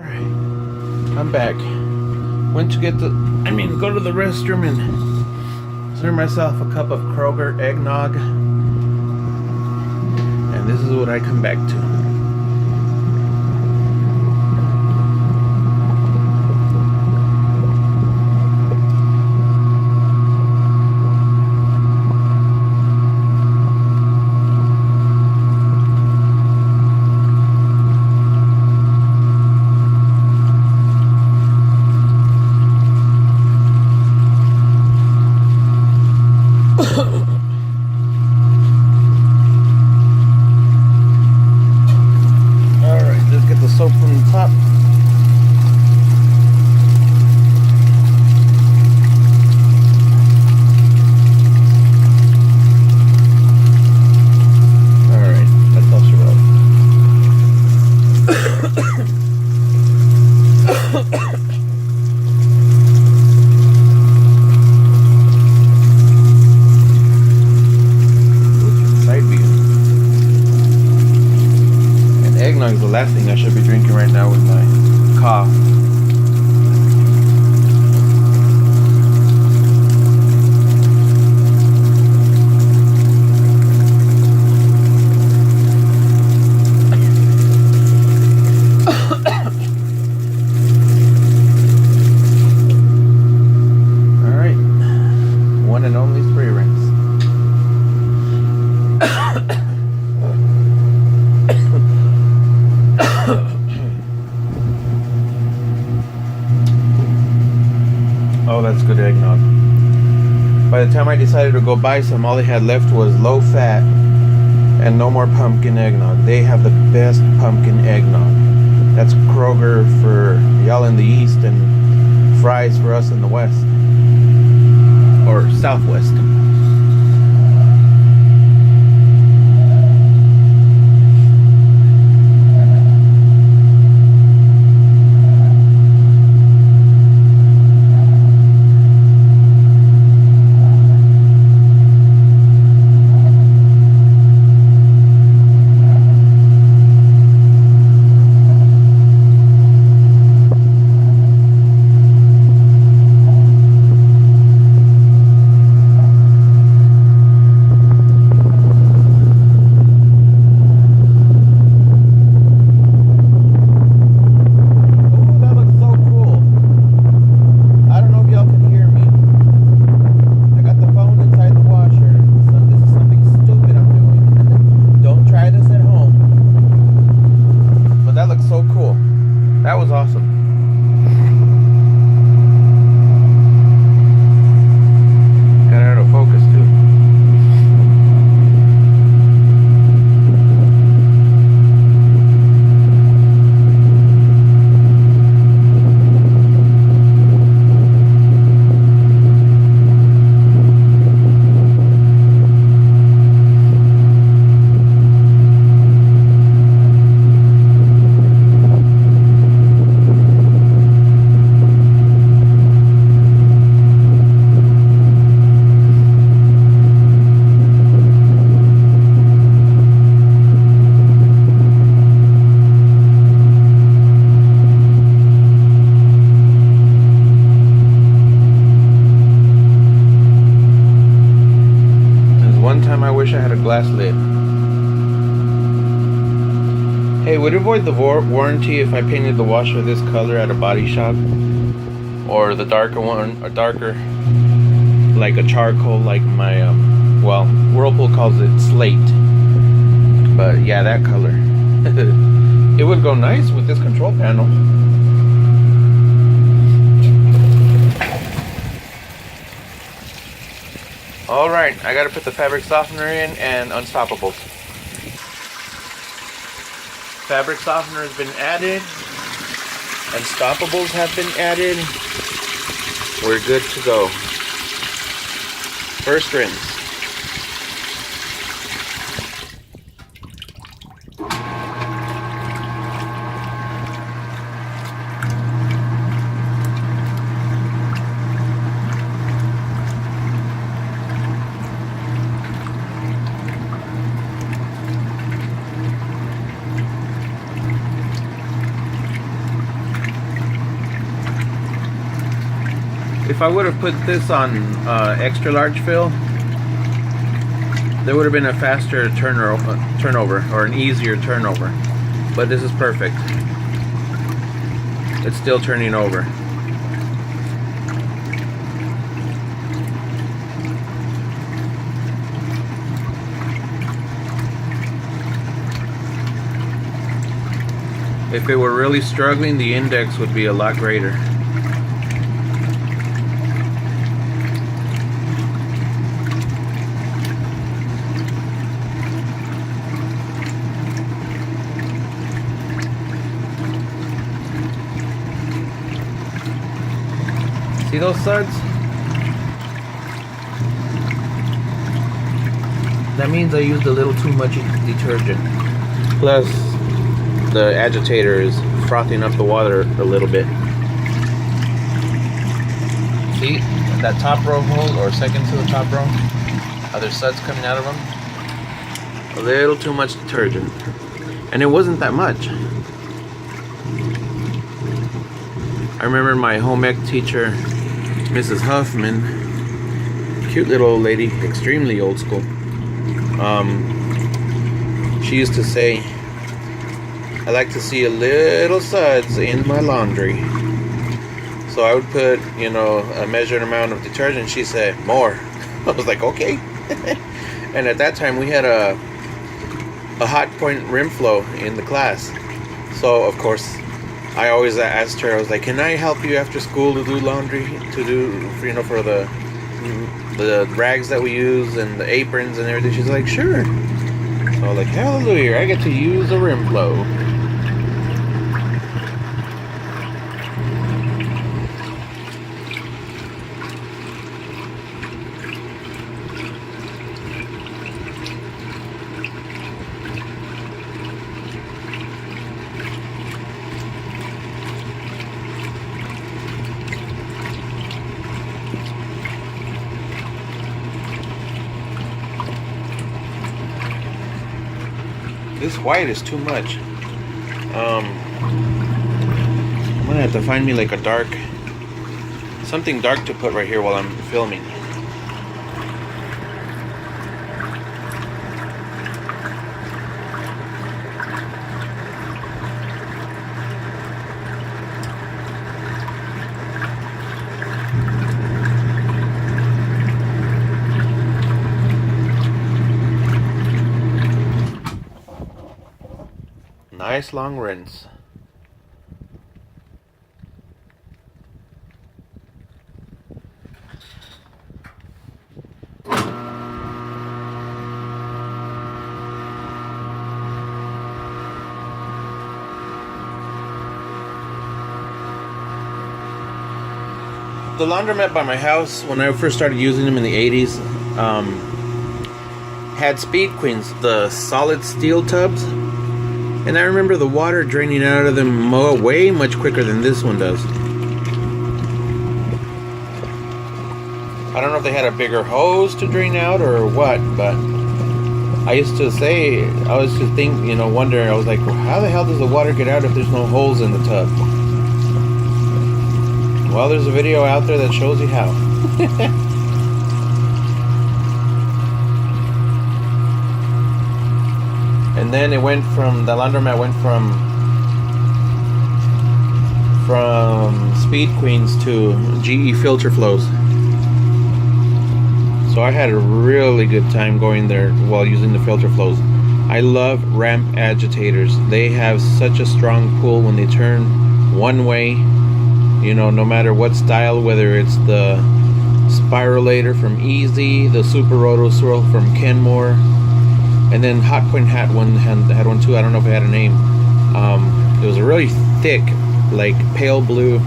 Alright, I'm back. Went to go to the restroom and serve myself a cup of Kroger eggnog. And this is what I come back to. Soap from the top. Alright, that's all she wrote. Side view. Eggnog is the last thing I should be drinking right now with my cough. Alright. One and only spray rinse. Oh, that's good eggnog. By the time I decided to go buy some, all they had left was low fat and no more pumpkin eggnog. They have the best pumpkin eggnog. That's Kroger for y'all in the east and Fry's for us in the west. Or southwest. That was awesome. Got out of focus too. I wish I had a glass lid. Hey, would it avoid the warranty if I painted the washer this color at a body shop? Or the darker one, or darker, like a charcoal, like my, well, Whirlpool calls it slate. But yeah, that color. It would go nice with this control panel. Alright, I gotta put the fabric softener in and Unstoppables. Fabric softener has been added. Unstoppables have been added. We're good to go. First rinse. If I would have put this on extra large fill, there would have been a faster turnover or an easier turnover. But this is perfect. It's still turning over. If it were really struggling, the index would be a lot greater. See those suds? That means I used a little too much detergent. Plus, the agitator is frothing up the water a little bit. See that top row hole, or second to the top row? How there's suds coming out of them? A little too much detergent. And it wasn't that much. I remember my home ec teacher, Mrs. Huffman, cute little old lady, extremely old school. She used to say, I like to see a little suds in my laundry. So I would put, you know, a measured amount of detergent. She said, more. I was like, okay. And at that time we had a hot point rim flow in the class. So of course I always asked her, I was like, can I help you after school to do laundry, to do, you know, for the rags that we use and the aprons and everything? She's like, sure. So I was like, hallelujah, I get to use a rim flow. This white is too much. I'm gonna have to find me like a dark, something dark to put right here while I'm filming. Nice long rinse. The laundromat by my house, when I first started using them in the 80s, had Speed Queens, the solid steel tubs. And I remember the water draining out of them way much quicker than this one does. I don't know if they had a bigger hose to drain out or what, but I used to say, I was to think, you know, wonder, I was like, well, how the hell does the water get out if there's no holes in the tub? Well, there's a video out there that shows you how. And then it went from, the laundromat went from Speed Queens to GE filter flows. So I had a really good time going there while using the filter flows. I love ramp agitators. They have such a strong pull when they turn one way, you know, no matter what style, whether it's the Spiralator from Easy, the Super Roto Swirl from Kenmore, and then Hot Point had one too. I don't know if it had a name. It was a really thick, like pale blue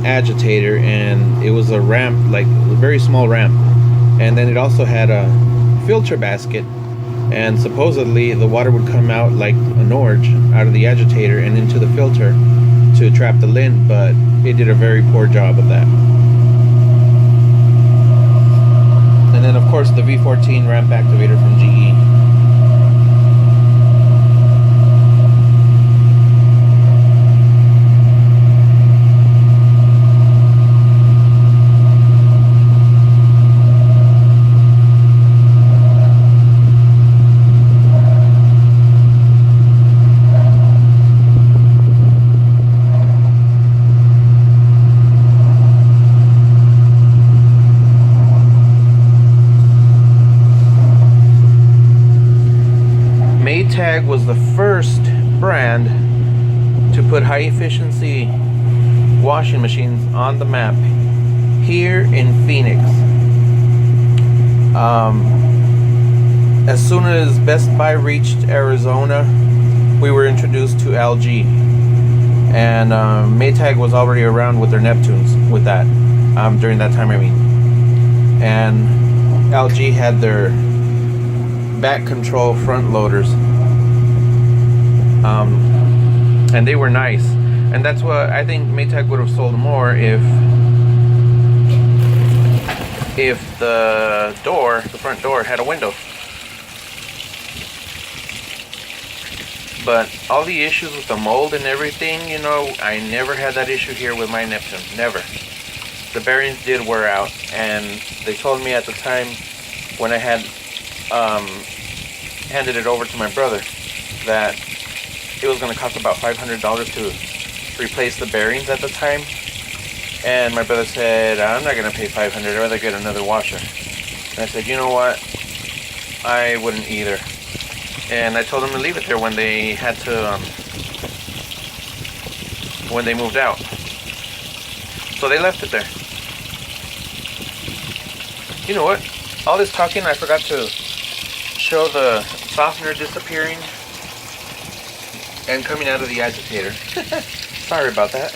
agitator, and it was a ramp, like a very small ramp. And then it also had a filter basket, and supposedly the water would come out like a Norge out of the agitator and into the filter to trap the lint, but it did a very poor job of that. And then of course the V14 ramp activator from GE. the first brand to put high efficiency washing machines on the map here in Phoenix. As soon as Best Buy reached Arizona, we were introduced to LG, and Maytag was already around with their Neptunes with that during that time, I mean. And LG had their back control front loaders, and they were nice, and that's what I think Maytag would have sold more if the front door had a window. But all the issues with the mold and everything, you know, I never had that issue here with my Neptune. Never. The bearings did wear out, and they told me at the time when I had handed it over to my brother that it was going to cost about $500 to replace the bearings at the time. And my brother said, I'm not going to pay $500, I'd rather get another washer. And I said, you know what, I wouldn't either. And I told them to leave it there when they had to, when they moved out. So they left it there. You know what? All this talking, I forgot to show the softener disappearing and coming out of the agitator. Sorry about that.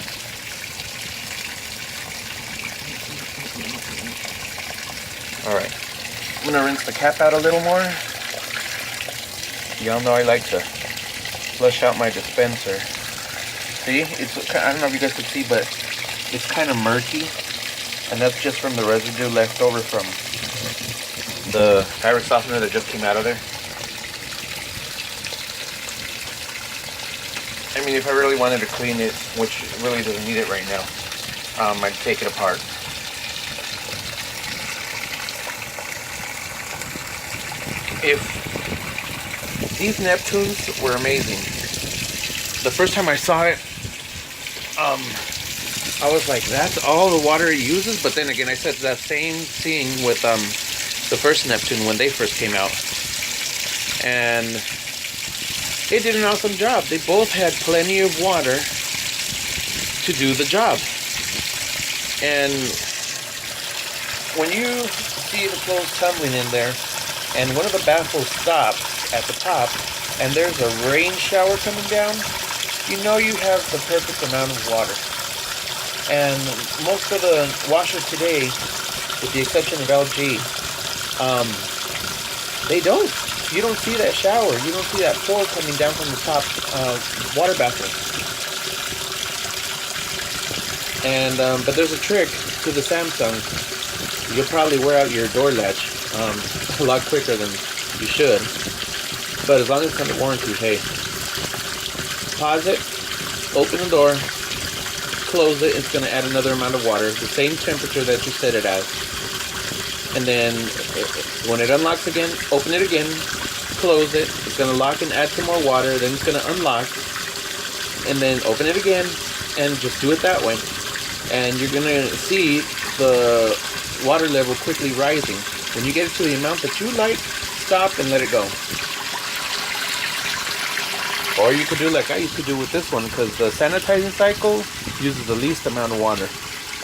Alright. I'm going to rinse the cap out a little more. Y'all know I like to flush out my dispenser. See? I don't know if you guys can see, but it's kind of murky. And that's just from the residue left over from the fabric softener that just came out of there. I mean, if I really wanted to clean it, which really doesn't need it right now, I'd take it apart. These Neptunes were amazing. The first time I saw it, I was like, that's all the water it uses? But then again, I said that same thing with the first Neptune when they first came out. And it did an awesome job. They both had plenty of water to do the job. And when you see the clothes tumbling in there, and one of the baffles stops at the top, and there's a rain shower coming down, you know you have the perfect amount of water. And most of the washers today, with the exception of LG, they don't. You don't see that shower. You don't see that pour coming down from the top water baffle. And but there's a trick to the Samsung. You'll probably wear out your door latch a lot quicker than you should. But as long as it's under warranty, hey. Pause it, open the door, close it, it's going to add another amount of water, the same temperature that you set it as. And then when it unlocks again, open it again, close it, it's going to lock and add some more water, then it's going to unlock, and then open it again, and just do it that way. And you're going to see the water level quickly rising. When you get it to the amount that you like, stop and let it go. Or you could do like I used to do with this one, because the sanitizing cycle uses the least amount of water.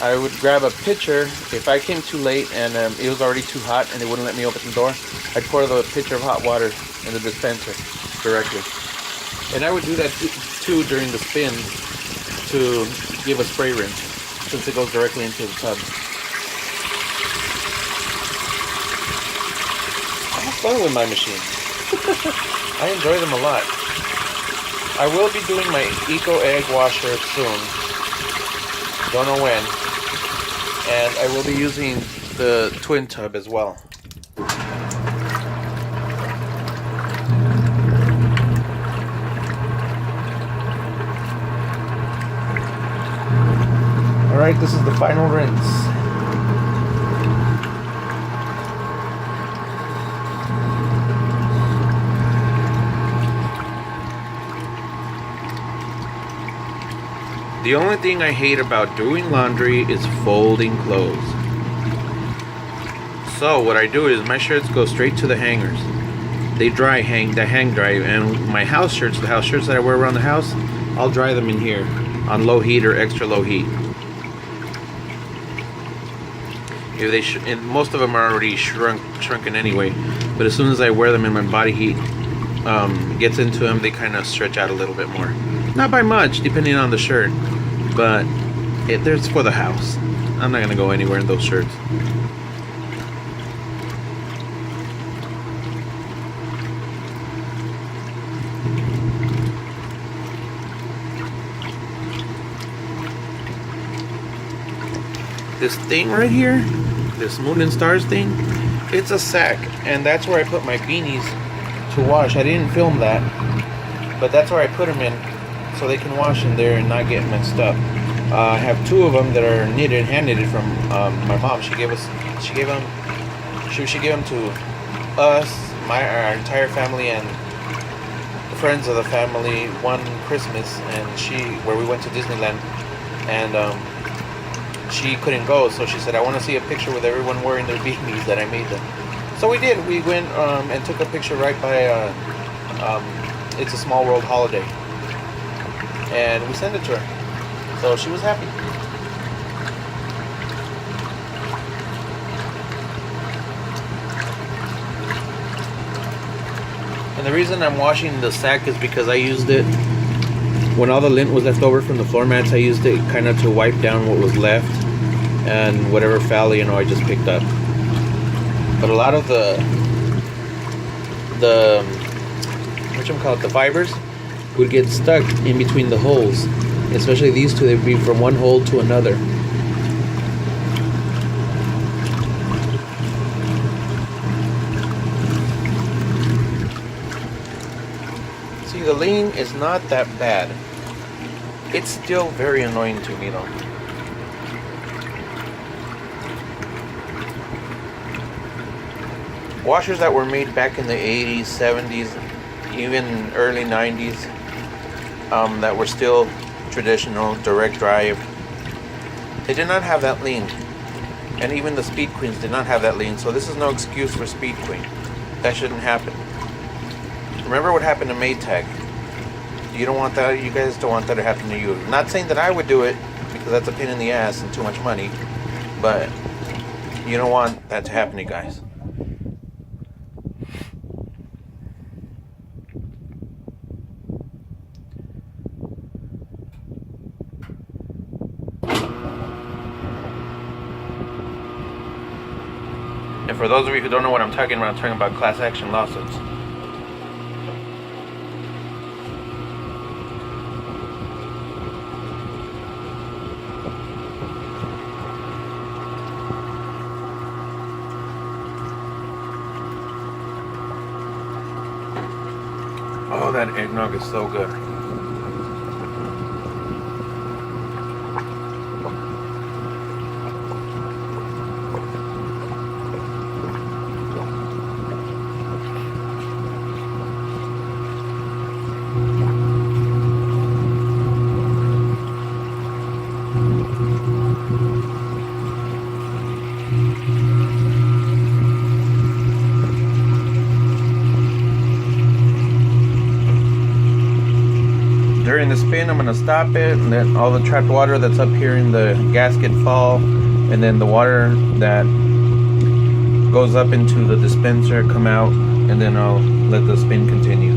I would grab a pitcher if I came too late and it was already too hot and it wouldn't let me open the door. I'd pour the pitcher of hot water in the dispenser directly. And I would do that too during the spin to give a spray rinse, since it goes directly into the tub. I have fun with my machines. I enjoy them a lot. I will be doing my Eco Egg washer soon. Don't know when. And I will be using the twin tub as well. Alright, this is the final rinse. The only thing I hate about doing laundry is folding clothes. So what I do is my shirts go straight to the hangers. they hang dry. And my house shirts, the house shirts that I wear around the house, I'll dry them in here on low heat or extra low heat. If they and most of them are already shrunken anyway, but as soon as I wear them and my body heat gets into them, they kind of stretch out a little bit more. Not by much, depending on the shirt, but there's for the house. I'm not gonna go anywhere in those shirts. This thing right here, this Moon and Stars thing, it's a sack, and that's where I put my beanies to wash. I didn't film that, but that's where I put them in so they can wash in there and not get messed up. I have 2 of them that are knitted, hand knitted from my mom. She gave them to us, our entire family, and friends of the family one Christmas, and where we went to Disneyland, and she couldn't go, so she said, I want to see a picture with everyone wearing their beanies that I made them. So we did. We went and took a picture right by It's a Small World holiday, and we sent it to her. So she was happy. And the reason I'm washing the sack is because I used it when all the lint was left over from the floor mats. I used it kind of to wipe down what was left and whatever foul, I just picked up. But a lot of the fibers would get stuck in between the holes. Especially these 2, they'd be from one hole to another. See, the lean is not that bad. It's still very annoying to me though. Washers that were made back in the 80s, 70s, even early 90s, that were still traditional, direct drive, they did not have that lean. And even the Speed Queens did not have that lean, so this is no excuse for Speed Queen. That shouldn't happen. Remember what happened to Maytag. You don't want that, you guys don't want that to happen to you. Not saying that I would do it, because that's a pain in the ass and too much money, but you don't want that to happen to you guys. And for those of you who don't know what I'm talking about class action lawsuits. Oh, that eggnog is so good. During the spin, I'm going to stop it and let all the trapped water that's up here in the gasket fall, and then the water that goes up into the dispenser come out, and then I'll let the spin continue.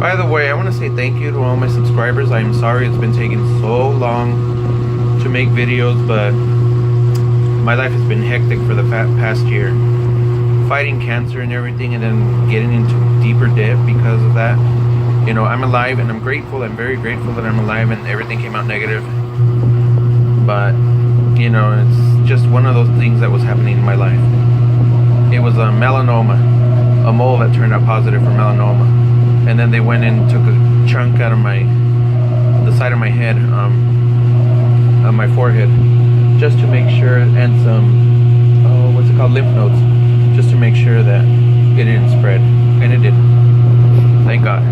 By the way, I want to say thank you to all my subscribers. I'm sorry it's been taking so long to make videos, but my life has been hectic for the past year. Fighting cancer and everything, and then getting into deeper debt because of that. I'm alive, and I'm grateful. I'm very grateful that I'm alive and everything came out negative. But, it's just one of those things that was happening in my life. It was a melanoma, a mole that turned out positive for melanoma. And then they went and took a chunk out of the side of my head, on my forehead, just to make sure, and some, lymph nodes, just to make sure that it didn't spread, and it didn't. Thank God.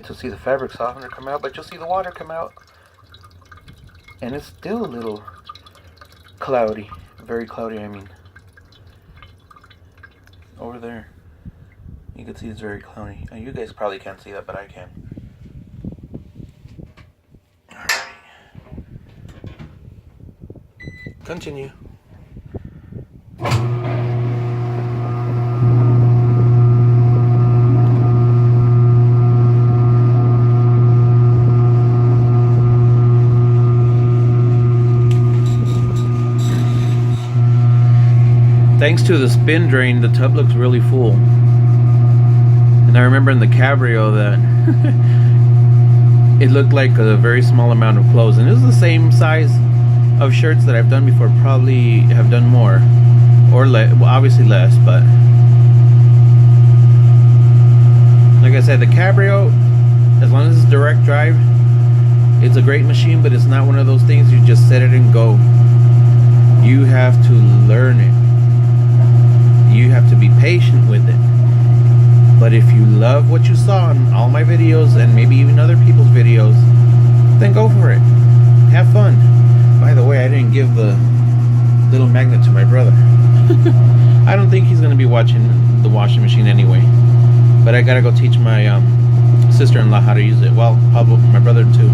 get to see the fabric softener come out, but you'll see the water come out. And it's still a little cloudy. Very cloudy, I mean. Over there. You can see it's very cloudy. You guys probably can't see that, but I can. Alright. Continue. Thanks to the spin drain, the tub looks really full. And I remember in the Cabrio that it looked like a very small amount of clothes. And it was the same size of shirts that I've done before. Probably have done more. Or well, obviously less, but like I said, the Cabrio, as long as it's direct drive, it's a great machine, but it's not one of those things you just set it and go. You have to learn it. You have to be patient with it. But if you love what you saw in all my videos and maybe even other people's videos, then go for it. Have fun. By the way, I didn't give the little magnet to my brother. I don't think he's going to be watching the washing machine anyway. But I got to go teach my sister-in-law how to use it. Well, my brother too.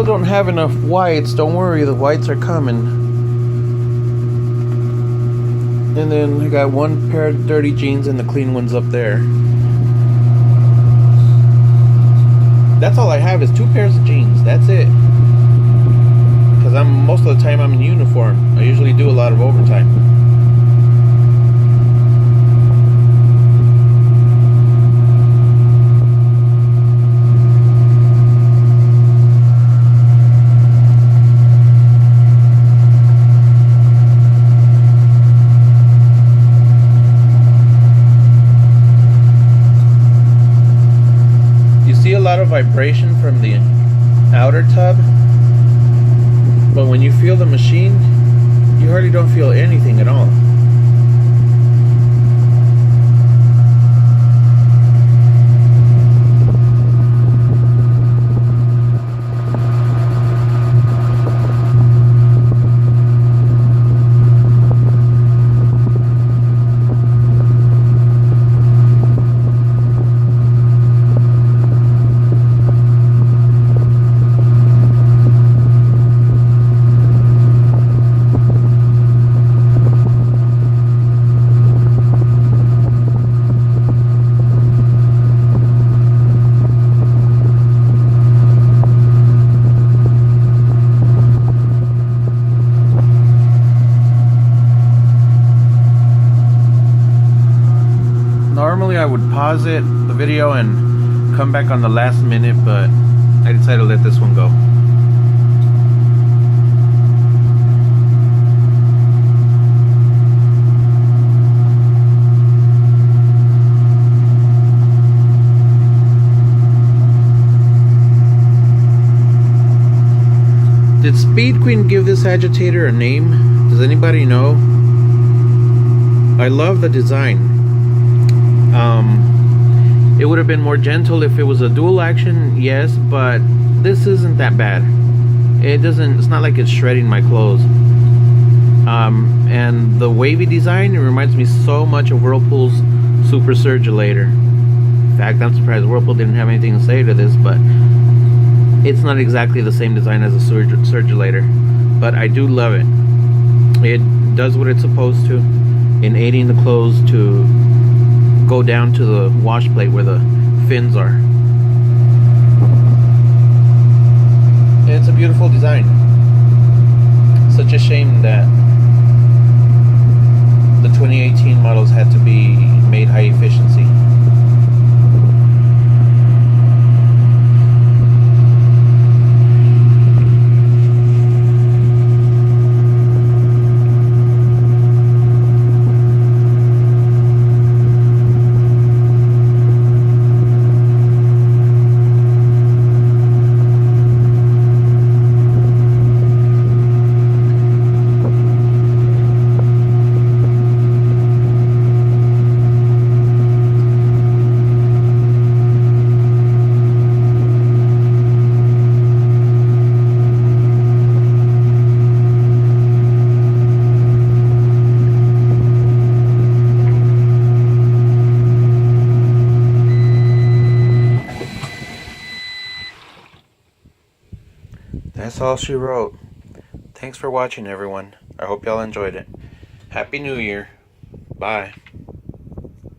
Don't have enough whites. Don't worry, the whites are coming. And then I got one pair of dirty jeans and the clean ones up there. That's all I have is 2 pairs of jeans. That's it. Because most of the time I'm in uniform. I usually do a lot of overtime. Vibration from the outer tub, but when you feel the machine, you hardly don't feel anything at all. Normally I would pause the video and come back on the last minute, but I decided to let this one go. Did Speed Queen give this agitator a name? Does anybody know? I love the design. It would have been more gentle if it was a dual action, yes, but this isn't that bad. It's not like it's shredding my clothes. And the wavy design, it reminds me so much of Whirlpool's Super Surgulator. In fact, I'm surprised Whirlpool didn't have anything to say to this, but it's not exactly the same design as a Surgulator. But I do love it. It does what it's supposed to in aiding the clothes to go down to the wash plate where the fins are. It's a beautiful design. Such a shame that 2018 models had to be made high efficiency. That's all she wrote. Thanks for watching, everyone. I hope y'all enjoyed it. Happy New Year. Bye.